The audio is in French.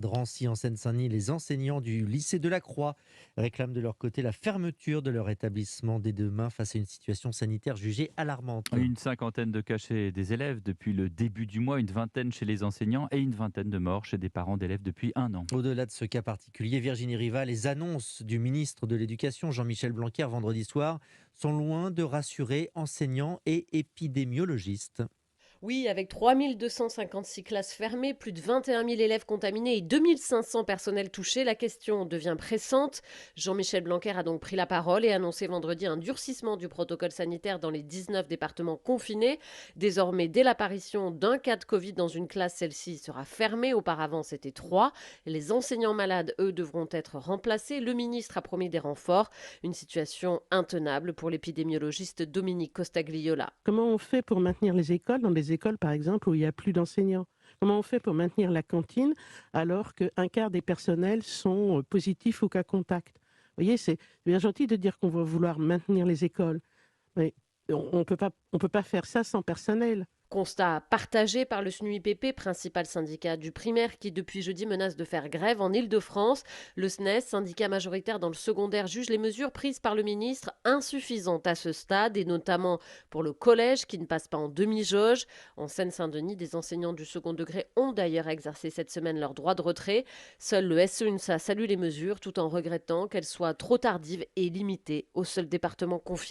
Drancy, en Seine-Saint-Denis, les enseignants du lycée de la Croix réclament de leur côté la fermeture de leur établissement dès demain face à une situation sanitaire jugée alarmante. Une cinquantaine de cas chez des élèves depuis le début du mois, une vingtaine chez les enseignants et une vingtaine de morts chez des parents d'élèves depuis un an. Au-delà de ce cas particulier, Virginie Riva, les annonces du ministre de l'Éducation, Jean-Michel Blanquer, vendredi soir, sont loin de rassurer enseignants et épidémiologistes. Oui, avec 3256 classes fermées, plus de 21 000 élèves contaminés et 2500 personnels touchés, la question devient pressante. Jean-Michel Blanquer a donc pris la parole et annoncé vendredi un durcissement du protocole sanitaire dans les 19 départements confinés. Désormais, dès l'apparition d'un cas de Covid dans une classe, celle-ci sera fermée. Auparavant, c'était 3. Les enseignants malades, eux, devront être remplacés. Le ministre a promis des renforts. Une situation intenable pour l'épidémiologiste Dominique Costagliola. Comment on fait pour maintenir les écoles, dans des écoles par exemple où il n'y a plus d'enseignants? Comment on fait pour maintenir la cantine alors qu'un quart des personnels sont positifs ou cas contact? Vous voyez, c'est bien gentil de dire qu'on va vouloir maintenir les écoles, mais on peut pas faire ça sans personnel. Constat partagé par le SNUIPP, principal syndicat du primaire, qui depuis jeudi menace de faire grève en Île-de-France. Le SNES, syndicat majoritaire dans le secondaire, juge les mesures prises par le ministre insuffisantes à ce stade, et notamment pour le collège qui ne passe pas en demi-jauge. En Seine-Saint-Denis, des enseignants du second degré ont d'ailleurs exercé cette semaine leur droit de retrait. Seul le SEUNSA salue les mesures tout en regrettant qu'elles soient trop tardives et limitées au seul département confiné.